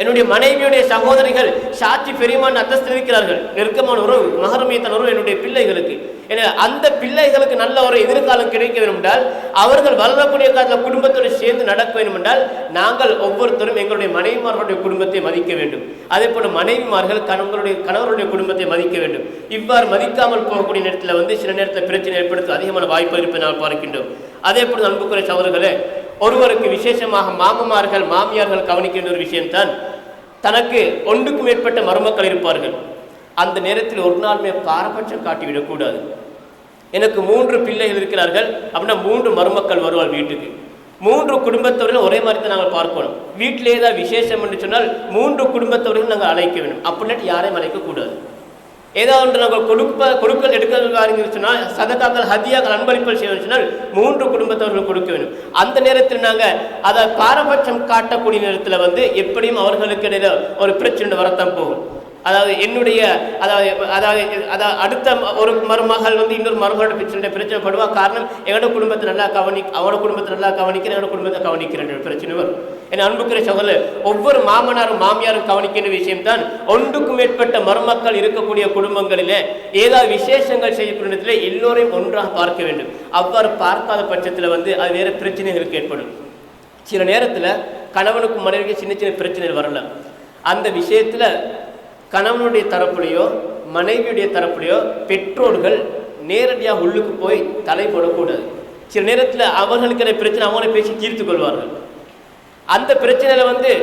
என்னுடைய மனைவியுடைய சகோதரிகள் சாட்சி பெரியமான அந்தஸ்தில் இருக்கிறார்கள், நெருக்கமான உறவு, மஹரமியத்தன் உறவு என்னுடைய பிள்ளைகளுக்கு. என அந்த பிள்ளைகளுக்கு நல்ல ஒரு எதிர்காலம் கிடைக்க வேண்டும் என்றால், அவர்கள் வளரக்கூடிய காலத்தில் குடும்பத்தோடு சேர்ந்து நடக்க வேண்டும் என்றால், நாங்கள் ஒவ்வொருத்தரும் எங்களுடைய மனைவிமார்களுடைய குடும்பத்தை மதிக்க வேண்டும். அதே போல மனைவிமார்கள் கணவருடைய குடும்பத்தை மதிக்க வேண்டும். இவ்வாறு மதிக்காமல் போகக்கூடிய நேரத்தில் சில நேரத்தில் பிரச்சனை ஏற்படுத்த அதிகமான வாய்ப்பு இருப்பதை நாம் பார்க்கின்றோம். அதே போல அன்புக்குரிய சகோதரர்களே, ஒருவருக்கு விசேஷமாக மாமமார்கள் மாமியார்கள் கவனிக்க வேண்டிய ஒரு விஷயம்தான், தனக்கு ஒன்றுக்கும் மேற்பட்ட மருமக்கள் இருப்பார்கள். அந்த நேரத்தில் ஒரு நாளுமே பாரபட்சம் காட்டிவிடக்கூடாது. எனக்கு 3 பிள்ளைகள் இருக்கிறார்கள் அப்படின்னா 3 மருமக்கள் வருவாள் வீட்டுக்கு. 3 குடும்பத்தவர்கள் ஒரே மாதிரி தான் நாங்கள் பார்க்கணும். வீட்டிலே ஏதாவது விசேஷம் என்று சொன்னால் 3 குடும்பத்தவர்கள் நாங்கள் அழைக்க வேண்டும். அப்படின்ட்டு யாரையும் அழைக்கக்கூடாது. ஏதாவது ஒன்று நாங்கள் கொடுக்கல் எடுக்க சொன்னால், சதகாக்கள் ஹதியாக்கள் அன்பளிப்பல் செய்ய சொன்னால் 3 குடும்பத்தவர்கள் கொடுக்க வேண்டும். அந்த நேரத்தில் நாங்கள் அதை பாரபட்சம் காட்டக்கூடிய நேரத்தில் எப்படியும் அவர்களுக்கு இடையில ஒரு பிரச்சனை வரத்தான் போகும். அதாவது என்னுடைய அடுத்த ஒரு மருமகள் இன்னொரு மருமகளோட பிரச்சனை படுவா. காரணம், எங்களோட குடும்பத்தை நல்லா அவனோட குடும்பத்தை நல்லா கவனிக்கிறேன், என்னோட குடும்பத்தை கவனிக்கிறேன் பிரச்சனை வரும். என் அன்புக்குரிய சகோதரர், ஒவ்வொரு மாமனாரும் மாமியாரும் கவனிக்கின்ற விஷயம்தான், ஒன்றுக்கும் மேற்பட்ட மருமக்கள் இருக்கக்கூடிய குடும்பங்களிலே ஏதாவது விசேஷங்கள் செய்யக்கூடிய எல்லோரையும் ஒன்றாக பார்க்க வேண்டும். அவ்வாறு பார்க்காத பட்சத்தில் அது வேற பிரச்சனைகளுக்கு ஏற்படும். சில நேரத்தில் கணவனுக்கும் மனைவிக்கு சின்ன சின்ன பிரச்சனைகள் வரலாம். அந்த விஷயத்தில் கணவனுடைய தரப்புலையோ மனைவியுடைய தரப்புலையோ பெற்றோர்கள் நேரடியாக உள்ளுக்கு போய் தலை போடக்கூடாது. சில நேரத்தில் அவர்களுக்கு பிரச்சனை அவங்களே பேசி தீர்த்து கொள்வார்கள். அந்த பிரச்சனையில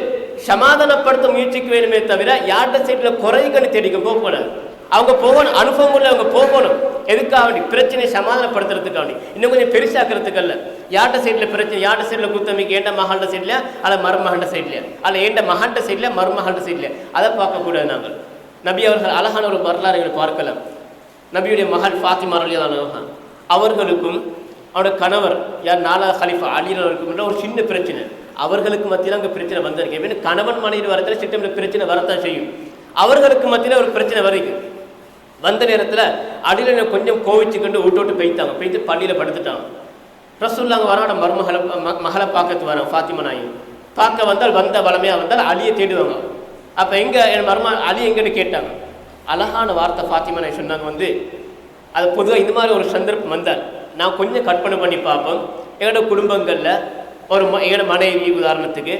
சமாதானப்படுத்த முயற்சிக்க வேணுமே தவிர யார்கிட்ட சைடில் குறைகன்னு தேடிக்க போகக்கூடாது. அவங்க போகணும், அனுபவம் உள்ள அவங்க போகணும். எதுக்காக? பிரச்சனையை சமாதானப்படுத்துறதுக்காக, இன்னும் கொஞ்சம் பெருசாக்குறதுக்கு அல்ல. யார்கிட்ட சைடில் பிரச்சனை, யார்கிட்ட சைடில் குத்தமிக்கு, ஏண்ட மகாண்ட சைட்லையா அல்ல மருமகண்ட சைட்லையா, அல்ல ஏண்ட மகாண்ட சைட்லையா மருமகண்ட சைட்லையா, அதை பார்க்கக்கூடாது. நாங்கள் நபி அவர்கள் அழகான ஒரு வரலாறுகளை பார்க்கலாம். நபியுடைய மகள் ஃபாத்திமா ரலியல்லாஹு அன்ஹா அவர்களுக்கும் அவருடைய கணவர் யார் 4வது கலீஃபா அலி அவர்களுக்கும் ஒரு சின்ன பிரச்சனை. அவர்களுக்கு மத்தியில் அங்கே பிரச்சனை வந்திருக்கு. கணவன் மனைவி வரத்தில் சிட்ட பிரச்சனை வரத்தான் செய்யும். அவர்களுக்கு மத்தியில் ஒரு பிரச்சனை வருது. வந்த நேரத்தில் அடியில் கொஞ்சம் கோவிச்சுக்கிண்டு விட்டு போய்த்தாங்க. போய்த்து பள்ளியில் படுத்துட்டாங்க. ரசூலுல்லாஹ் வரான மகளை பார்க்கறது வரான். ஃபாத்திமா நாயி பார்க்க வந்தால் வளமையாக வந்தால் அலியை தேடுவாங்க. அப்போ எங்கே என் அலி எங்கன்னு கேட்டாங்க. அழகான வார்த்தை ஃபாத்திமா நாயி சொன்னாங்க, அது பொதுவாக இந்த மாதிரி ஒரு சந்தர்ப்பம் வந்தால் நான் கொஞ்சம் கற்பனை பண்ணி பார்ப்போம். எங்களோட குடும்பங்களில் எங்களோட மனைவி உதாரணத்துக்கு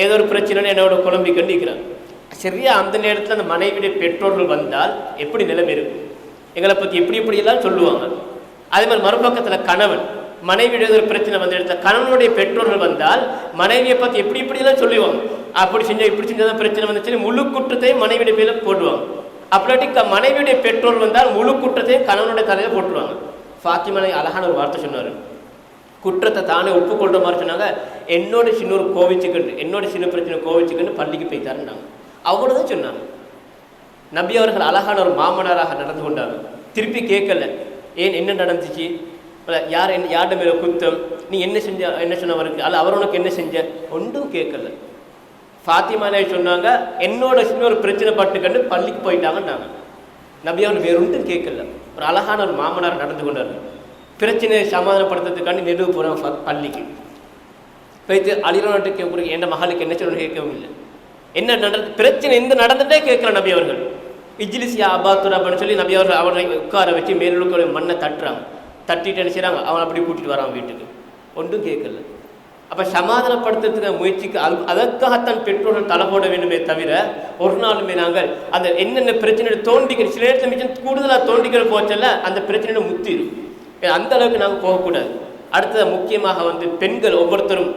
ஏதோ ஒரு பிரச்சனை என்னோட குழம்பிக்கண்டு இருக்கிறாங்க. சரியா அந்த நேரத்தில் அந்த மனைவியுடைய பெற்றோர்கள் வந்தால் எப்படி நிலைமை இருக்கும்? எங்களை பற்றி இப்படியெல்லாம் சொல்லுவாங்க. அதே மாதிரி மறுபக்கத்தில் கணவன் மனைவியுடைய ஒரு பிரச்சனை வந்து எடுத்த கணவனுடைய பெற்றோர்கள் வந்தால் மனைவியை பற்றி இப்படியெல்லாம் சொல்லுவாங்க. அப்படி செஞ்சா இப்படி செஞ்சாதான் பிரச்சனை வந்துச்சு, முழு குற்றத்தையும் மனைவியுடைய பேரில் போடுவாங்க. அப்படி மனைவியுடைய பெற்றோர் வந்தால் முழு குற்றத்தையும் கணவனுடைய தலையில போட்டுருவாங்க. ஃபாத்திமா அழகான ஒரு வார்த்தை சொன்னார். குற்றத்தை தானே ஒப்புக்கொள்ற மாதிரி சொன்னாங்க, என்னோட சின்ன ஒரு கோவிச்சுக்கண்டு என்னோட சின்ன பிரச்சனை கோவிச்சுக்கண்டு பள்ளிக்கு போய்த்தாருன்னாங்க. அவ்வளோதான் சொன்னாங்க. நபி அவர்கள் அழகான ஒரு மாமனாராக நடந்து கொண்டாங்க. திருப்பி கேட்கல ஏன் என்ன நடந்துச்சு, யார்ட மேல குத்தம், நீ என்ன செஞ்ச என்ன சொன்னவருக்கு அல்ல அவர் உனக்கு என்ன செஞ்ச ஒன்றும் கேட்கல. ஃபாத்திமா சொன்னாங்க என்னோட சின்ன ஒரு பிரச்சனை பட்டுக்கண்டு பள்ளிக்கு போயிட்டாங்கன்னாங்க. நபி அவர் வேற ஒன்றும் கேட்கல. ஒரு அழகான ஒரு மாமனார் நடந்து கொண்டாரு. பிரச்சனையை சமாதானப்படுத்துறதுக்காண்டி நெடுவு போகிறாங்க பள்ளிக்கு போய்த்து அலிரநாட்டு கேட்க என் மகளுக்கு என்ன சொல்லணும் கேட்கவும் இல்லை. என்ன பிரச்சனை எந்த நடந்துட்டே கேட்கல நபி அவர்கள். இஜ்லிசியா அபாத்துர் அப்படின்னு சொல்லி நபி அவர்கள் அவரை உட்கார வச்சு மேலுள்ள மண்ணை தட்டுறாங்க. தட்டிட்டு என்ன செய்கிறாங்க, அவன் அப்படி கூட்டிட்டு வரான் வீட்டுக்கு. ஒன்றும் கேட்கல. அப்போ சமாதானப்படுத்துறதுக்கு முயற்சிக்கு அதற்காகத்தான் பெற்றோர்கள் தலை போட வேண்டுமே தவிர ஒரு நாளுமே நாங்கள் அந்த என்னென்ன பிரச்சனை தோண்டிக்கிற சில இடத்துல மிச்சம் கூடுதலாக தோண்டிக்கிற போச்சல்ல அந்த பிரச்சனையோட முத்திடும். அந்த அளவுக்கு நாங்கள் போகக்கூடாது. அடுத்தது முக்கியமாக வந்து பெண்கள் ஒவ்வொருத்தரும்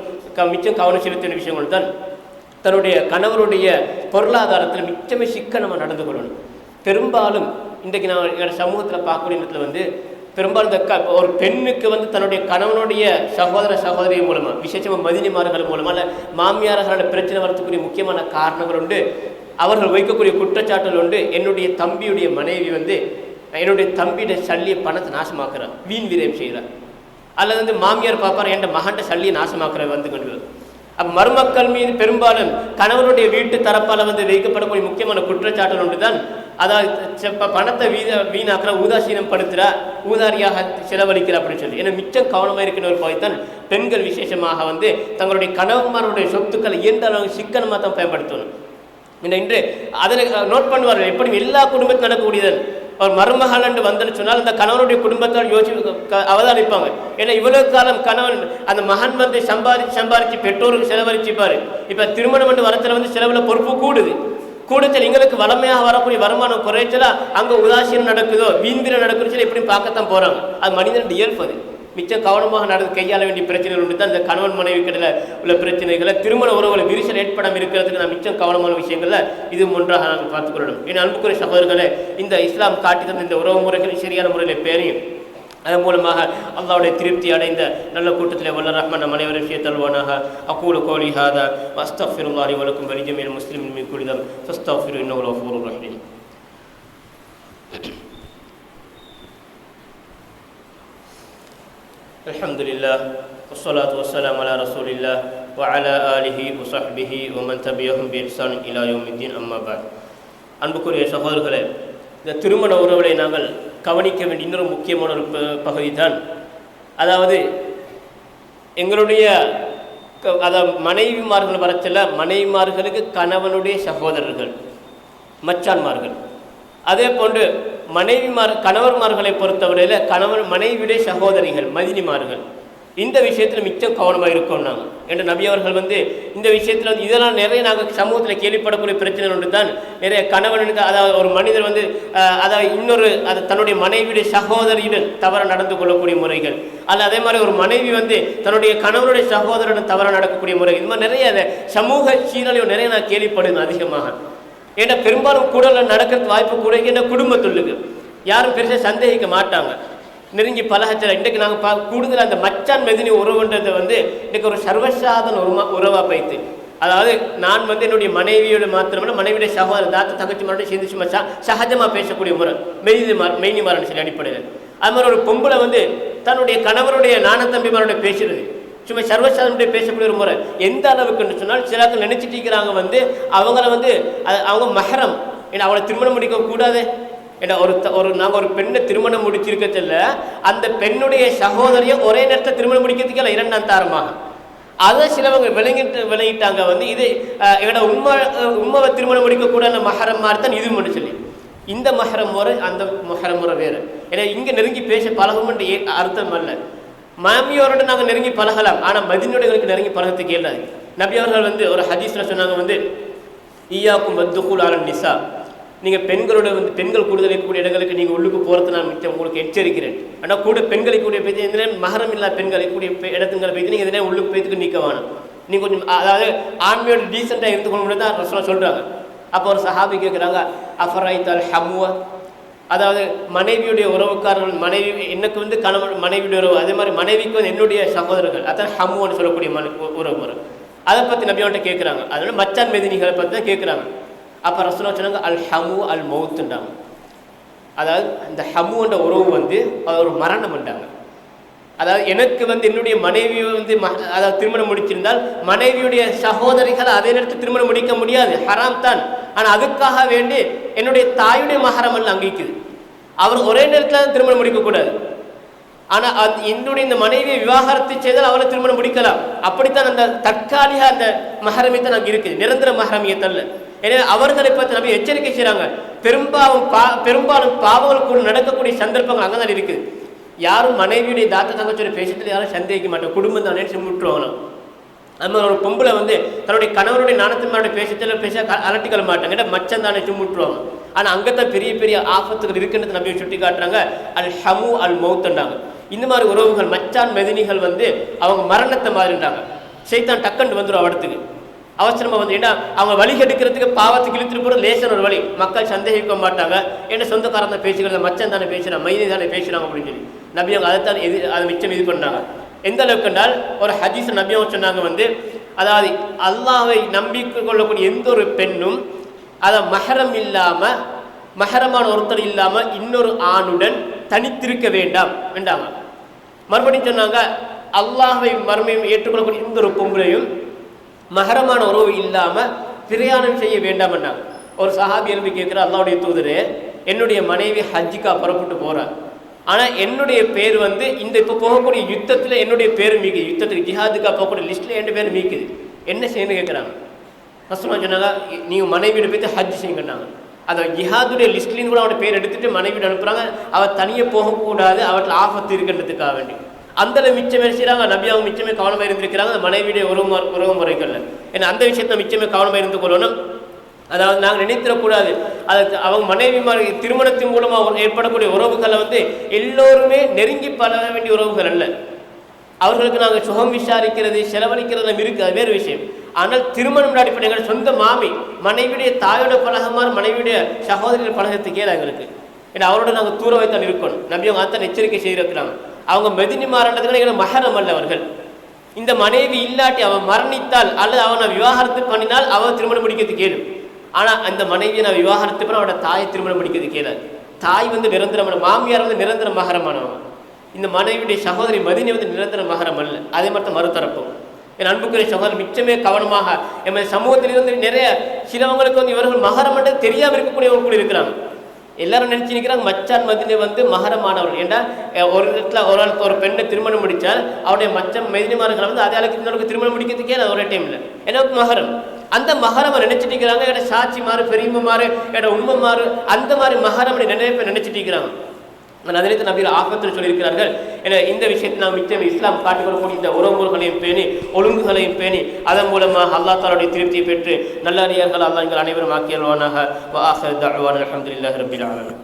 மிச்சம் கவனம் செலுத்தின விஷயங்கள் தான் தன்னுடைய கணவருடைய பொருளாதாரத்தில் மிச்சமே சிக்கனமாக நடந்து கொள்ளணும். பெரும்பாலும் இன்றைக்கு நான் எங்களோட சமூகத்தில் பார்க்கக்கூடிய இடத்துல வந்து பெரும்பாலும் இந்த ஒரு பெண்ணுக்கு வந்து தன்னுடைய கணவனுடைய சகோதரி மூலமாக விசேஷமாக மதினிமார்கள் மூலமாக இல்லை மாமியார்களோட பிரச்சனை வரத்துக்குரிய முக்கியமான காரணங்கள் உண்டு. அவர்கள் வைக்கக்கூடிய குற்றச்சாட்டுகள் உண்டு. என்னுடைய தம்பியுடைய மனைவி வந்து என்னுடைய தம்பியுடைய சல்லிய பணத்தை நாசமாக்குறான், வீண் விரயம் செய்கிறார். அல்லது வந்து மாமியார் பாப்பார் என் மகன்ட சல்லியை நாசமாக்குற வந்து கொண்டு. அப்போ மருமக்கள் மீது பெரும்பாலும் கணவனுடைய வீட்டு தரப்பால் வந்து வைக்கப்படக்கூடிய முக்கியமான குற்றச்சாட்டுகள் ஒன்று தான் அதாவது பணத்தை வீணாக்குற, ஊதாசீனம் படுத்துறா, ஊதாரியாக செலவழிக்கிற அப்படின்னு சொல்லி. ஏன்னா மிச்சம் கவனமாக இருக்கிற ஒரு பகுதிதான் பெண்கள் விசேஷமாக வந்து தங்களுடைய கணவன்மாருடைய சொத்துக்களை எந்த அளவுக்கு சிக்கனமாக தான் பயன்படுத்தணும். இன்று அதனை நோட் பண்ணுவார்கள். எப்படி எல்லா குடும்பத்தில் நடக்கக்கூடியது ஒரு மருமகள் என்று வந்தன்னு சொன்னால் அந்த கணவனுடைய குடும்பத்தால் அவதானிப்பாங்க. ஏன்னா இவ்வளவு காலம் கணவன் அந்த மகன் வந்து சம்பாதிச்சு பெற்றோருக்கு செலவழிச்சுப்பாரு. இப்ப திருமணம் என்று வரத்துல வந்து செலவுல பொறுப்பு கூடுதல் எங்களுக்கு வளமையாக வரக்கூடிய வருமானம் குறைச்சலா அங்க உதாசீனம் நடக்குதோ வீண்பிர நடக்குது எப்படி பார்க்கத்தான் போறாங்க. அது மனிதன் இயல்பது. மிச்சம் கவனமாக நடந்து கையாள வேண்டிய பிரச்சனைகள் உண்டு தான் இந்த கணவன் மனைவி கிட்ட உள்ள பிரச்சனைகளை திருமண உறவுகளை விரிசல் ஏற்படாமல் இருக்கிறதுக்கு நான் மிச்சம் கவனமான விஷயங்கள்ல இது ஒன்றாக நாங்கள் பார்த்துக்கொள்ளணும். என் அன்புக்குரிய சகோதரர்களே, இந்த இஸ்லாம் காட்டி தந்த இந்த உறவு முறைகள் சரியான முறையில் பேரையும் அதன் மூலமாக அல்லாஹ்வுடைய திருப்தி அடைந்த நல்ல கூட்டத்தில் வல்ல ரஹ்மான் நம் அனைவரும் சேர்த்தல்வானாக. அகூலு கௌலி ஹாதா வஸ்தக்ஃபிருல்லாஹி வ லக்கும் வ லிஜமீஇல் முஸ்லிமீன் மின் குல்லி தம் ஃபஸ்தக்ஃபிரு இன்னஹு கஃபூருர் ரஹீம். அல்ஹம்துலில்லாஹ் வஸ்ஸலாத்து வஸ்ஸலாமு அலா ரசூலில்லாஹ் வ அலா ஆலிஹி வ ஸஹ்பிஹி வ மன் தபிஅஹும் பி இஹ்சான் இலா யௌமித்தீன். அம்மா பஅத். அன்புக்குரிய சகோதரர்களே, இந்த திருமண உறவுகளை நாங்கள் கவனிக்க வேண்டிய இன்னொரு முக்கியமான ஒரு பகுதி தான் அதாவது எங்களுடைய மனைவிமார்கள் வரச்சல மனைவிமார்களுக்கு கணவனுடைய சகோதரர்கள் மச்சான்மார்கள், அதே போன்று கணவன்மார்களை பொறுத்தவரையில் கணவன் மனைவியுடைய சகோதரிகள் மதினிமார்கள். இந்த விஷயத்தில் மிச்சம் கவனமாக இருக்கோம் நாங்கள் என்ற நபி அவர்கள் வந்து இந்த விஷயத்தில் வந்து இதெல்லாம் நிறைய நாங்கள் சமூகத்தில் கேள்விப்படக்கூடிய பிரச்சனை ஒன்று தான். நிறைய கணவனுக்கு அதாவது ஒரு மனிதர் வந்து அதாவது தன்னுடைய மனைவியுடைய சகோதரியுடன் தவற நடந்து கொள்ளக்கூடிய முறைகள், அல்ல அதே மாதிரி ஒரு மனைவி வந்து தன்னுடைய கணவனுடைய சகோதரனுடன் தவற நடக்கக்கூடிய முறைகள், இது மாதிரி நிறைய சமூக சீரழிவு நிறைய நான் கேள்விப்படுவேன் அதிகமாக. ஏன்னா பெரும்பாலும் கூட நடக்கிறதுக்கு வாய்ப்பு கூட என்ன குடும்பத்துள்ளுக்கு யாரும் பெருசாக சந்தேகிக்க மாட்டாங்க. நெருங்கி பழகச்சல இன்றைக்கு நாங்கள் கூடுதல் அந்த மச்சான் மெதினி உறவுன்றது வந்து இன்றைக்கு ஒரு சர்வசாதன உறவாக பைத்து. அதாவது நான் வந்து என்னுடைய மனைவியோட மாத்திரமல்ல மனைவியுடைய சகோதரர் தாத்த தங்கச்சி மட்டும் சேர்ந்து சும்மா சகஜமாக பேசக்கூடிய முறை மெய்னிமாரன்னு சொல்லி அடிப்படையில். அது மாதிரி ஒரு பொம்பளை வந்து தன்னுடைய கணவருடைய நாணத்தம்பிமாரோட பேசுறது சும்மா சர்வசாதனுடைய பேசக்கூடிய ஒரு முறை எந்த அளவுக்குன்னு சொன்னால் சிலர்கள் நினைச்சிட்டு இருக்கிறாங்க வந்து அவங்கள வந்து அவங்க மஹரம் ஏன்னா அவளை திருமணம் முடிக்க கூடாது. ஏன்னா நாங்கள் ஒரு பெண்ணை திருமணம் முடிச்சிருக்கல அந்த பெண்ணுடைய சகோதரியை ஒரே நேரத்தில் திருமணம் முடிக்கிறதுக்கு இரண்டாம் தாரமாக அதை சிலவங்க விளங்கிட்டாங்க வந்து இது எங்களோட உண்மையை திருமணம் முடிக்கக்கூடாது மஹரம் மாதிரி தான் இது மட்டும் சொல்லி இந்த மஹரம் முறை அந்த மஹரம் முறை வேறு. ஏன்னா இங்கே நெருங்கி பேச பழகும்ன்ற அர்த்தம் அல்ல. மாமியோரோட நாங்கள் நெருங்கி பழகலாம், ஆனால் மதினோடைகளுக்கு நெருங்கி பழகத்துக்கு இயலாது. நபி அவர்கள் வந்து ஒரு ஹதீஸ்ல சொன்னாங்க வந்து ஈயாக்கும் வத்துகுல் அலன் நிசா, நீங்கள் பெண்களோட பெண்கள் கூடுதல் இருக்கக்கூடிய இடங்களுக்கு நீங்கள் உள்ளுக்கு போகிறது நான் மிச்சம் உங்களுக்கு எச்சரிக்கிறேன். ஆனால் கூட பெண்களை கூடிய பேச்சு எந்த மகரம் இல்லா பெண்களை கூடிய இடத்துங்களை போய்த்து நீங்கள் எதனா உள்ளுக்கு போய்த்துக்கு நிற்க வேணும். நீங்கள் கொஞ்சம் அதாவது ஆண்மையோட டீசெண்டாக இருந்துக்கணும் தான் ரசூலுல்லாஹ் சொல்கிறாங்க. அப்போ ஒரு சஹாபி கேட்குறாங்க, அஃபரைத்தல் ஹமுவா, அதாவது மனைவியுடைய உறவுக்காரர்கள், மனைவி எனக்கு கணவன் மனைவியுடைய உறவு, அதே மாதிரி மனைவிக்கு என்னுடைய சகோதரர்கள், அதான் ஹமுன்னு சொல்லக்கூடிய உறவு முறை. அதை பற்றி நபியான்ட்ட கேட்குறாங்க. அதனால மச்சான் மெதினிகளை பற்றி தான் கேட்குறாங்க. அப்போ ரசூலுல்லாஹ் சொன்னாங்க, அல் ஹமு அல் மௌத்துண்டாங்க. அதாவது இந்த ஹமுன்ற உறவு அது ஒரு மரணம்ண்டாங்க. அதாவது எனக்கு என்னுடைய மனைவியை அதாவது திருமணம் முடிச்சிருந்தால் மனைவியுடைய சகோதரிகள் அதே நேரத்தில் திருமணம் முடிக்க முடியாது, ஹராம் தான். ஆனால் அதுக்காக வேண்டி என்னுடைய தாயுடைய மஹரம் எல்லாம் அங்கிக்குது. அவர் ஒரே நேரத்தில் திருமணம் முடிக்கக்கூடாது. ஆனால் என்னுடைய இந்த மனைவியை விவாகரத்து செய்தால் அவரை திருமணம் முடிக்கலாம். அப்படித்தான் அந்த தற்காலிக அந்த மஹரமியத்தான் அங்கே இருக்குது, நிரந்தர மஹரமியத்தல்ல. எனவே அவர்களை பற்றி நம்ம எச்சரிக்கை செய்கிறாங்க. பெரும்பாலும் பாவங்களுக்குள் நடக்கக்கூடிய சந்தர்ப்பங்கள் அங்கே தான் இருக்குது. யாரும் மனைவியுடைய தாத்த தங்கச்சோட பேசத்துல யாரும் சந்தேகிக்க மாட்டோம், குடும்பம் தானே முட்டுருவாங்களாம். அது மாதிரி ஒரு பொம்பளை தன்னுடைய கணவருடைய நாணத்தின்மாருடைய பேச அலட்டிக்கொள்ள மாட்டாங்க, ஏன்னா மச்சம் தானே முட்டுருவாங்க. ஆனால் அங்கத்தான் பெரிய பெரிய ஆபத்துகள் இருக்குன்றது நம்பியை சுட்டி காட்டுறாங்க. அல் ஹமு அல் மௌத்துன்றாங்க. இந்த மாதிரி உறவுகள் மச்சான் மெதினிகள் அவங்க மரணத்தை மாதிரின்றாங்க. சைத்தான் டக்குன்னு வந்துடும் அவடத்துக்கு அவசரமாக ஏன்னா அவங்க வழி எடுக்கிறதுக்கு பாவத்துக்கு இழுத்துட்டு போகிற லேசன் ஒரு வழி. மக்கள் சந்தேகிக்க மாட்டாங்க, ஏன்னா சொந்தக்காரன் தான் பேசிக்கிறது, மச்சன் தானே பேசுகிறான், மைதி தானே பேசுகிறாங்க அப்படின்னு சொல்லி நபி அவங்க அதைத்தான் அதை மிச்சம் இது பண்ணாங்க. எந்த அளவுக்கு என்றால் ஒரு ஹதீஸ் நபி அவங்க சொன்னாங்க, அதாவது அல்லாஹ்வை நம்பிக்கை கொள்ளக்கூடிய எந்த ஒரு பெண்ணும் அதை மஹரம் இல்லாமல், மஹரமான ஒருத்தர் இல்லாமல் இன்னொரு ஆணுடன் தனித்திருக்க வேண்டாம் என்றாங்க. மறுபடியும் சொன்னாங்க, அல்லாஹ்வை மறுமையும் ஏற்றுக்கொள்ளக்கூடிய எந்த ஒரு பொம்பளையும் மஹரமான உறவு இல்லாமல் பிரயாணம் செய்ய வேண்டாம் என்றாங்க. ஒரு சஹாபி எழுப்பி கேட்குற, அல்லாஹ்வுடைய தூதரே, என்னுடைய மனைவி ஹஜ்ஜிக்கா புறப்பட்டு போகிறார், ஆனால் என்னுடைய பேர் இந்த இப்போ போகக்கூடிய யுத்தத்தில் என்னுடைய பேர் மீக்குது, யுத்தத்துக்கு ஜிஹாதுக்காக போகக்கூடிய லிஸ்ட்டில் என் பேர் மீக்குது, என்ன செய்யணும்னு கேட்குறாங்க. ரசூலுல்லாஹ் சொன்னாங்க, நீங்கள் மனைவியோட போய்த்து ஹஜ் செய்யுங்கன்னாங்க. அதை ஜிஹாதுடைய லிஸ்ட்லேருந்து கூட அவனோட பேர் எடுத்துகிட்டு மனைவியோட அனுப்புகிறாங்க. அவள் தனியாக போகக்கூடாது, அவற்றில் ஆபத்து இருக்கின்றதுக்காக வேண்டி அந்த மிச்சமே செய்கிறாங்க. நபி அவங்க மிச்சமே கவனமாக இருந்திருக்கிறாங்க மனைவியுடைய உறவு முறைகளில். ஏன்னா அந்த விஷயத்தை மிச்சமே கவனமாக இருந்து கொள்ளணும். அதாவது நாங்கள் நினைத்திடக்கூடாது, அது அவங்க மனைவி திருமணத்தின் மூலமாக ஏற்படக்கூடிய உறவுகளை எல்லோருமே நெருங்கி பழக வேண்டிய உறவுகள் அல்ல. அவர்களுக்கு நாங்கள் சுகம் விசாரிக்கிறது செலவழிக்கிறது இருக்குது, அது வேறு விஷயம். ஆனால் திருமணம் அடிப்படையில் சொந்த மாமி மனைவியுடைய தாயோட பழகமான மனைவியுடைய சகோதரிகள் பழகத்துக்கே எங்களுக்கு, ஏன்னா அவரோட நாங்கள் தூர வைத்தான் இருக்கணும். நபி அவங்க அத்தான் எச்சரிக்கை செய்திருக்கிறாங்க. அவங்க மெதினிமாரன்றதுக்கு எங்களை மஹரம் அல்ல அவர்கள். இந்த மனைவி இல்லாட்டி அவன் மரணித்தால் அல்லது அவனை விவாகரத்து பண்ணினால் அவன் திருமணம் முடிக்கிறதுக்கு கேளு. ஆனால் அந்த மனைவியை நான் விவாகரத்து பண்ண அவனோட தாயை திருமணம் முடிக்கிறது கேளாது. தாய் நிரந்தரமான, மாமியார் நிரந்தர மகரமானவன். இந்த மனைவியுடைய சகோதரி மதினி நிரந்தர மகரம் அல்ல. அதே மாதிரி தான் மறுதரப்பும். என் அன்புக்குரிய சகோதரர் மிச்சமே கவனமாக எமது சமூகத்திலிருந்து நிறைய சிலவங்களுக்கு இவர்கள் மகரம் என்று தெரியாமல் இருக்கக்கூடியவர்கள் கூட இருக்கிறாங்க. எல்லாரும் நினைச்சு நிற்கிறாங்க மச்சான் மதினி மகரமானவர்கள். ஏன்னா ஒரு இடத்துல ஒரு பெண்ணை திருமணம் முடித்தால் அவருடைய மச்சம் மெதினிமார்கள் அதே அளவுக்கு இன்னொரு திருமணம் முடிக்கிறதுக்கே அது ஒரே டைமில் எனக்கு மகரம். அந்த மகரமை நினைச்சிட்டு இருக்கிறாங்க, என்னோட சாட்சி மாறு, பெரியம்மா மாறு, என்னோட உண்மை மாறு, அந்த மாதிரி மகரம் நினைச்சிட்டு இருக்கிறாங்க. அதே நபிகள் ஆபத்தில் சொல்லியிருக்கிறார்கள். என இந்த விஷயத்தை நாம் மிச்சம் இஸ்லாம் காட்டுக்கொள்ளக்கூடிய இந்த உறவுகளையும் பேணி ஒழுங்குகளையும் பேணி அதன் மூலமாக அல்லாஹ் தஆலாவுடைய திருப்தியை பெற்று நல்லடியார்கள் அல்லாஹ் எங்கள் அனைவரும் ஆக்கியல்வானாக. வ ஆஹிரு தஅவானா அல்ஹம்துலில்லாஹி ரப்பில் ஆலமீன்.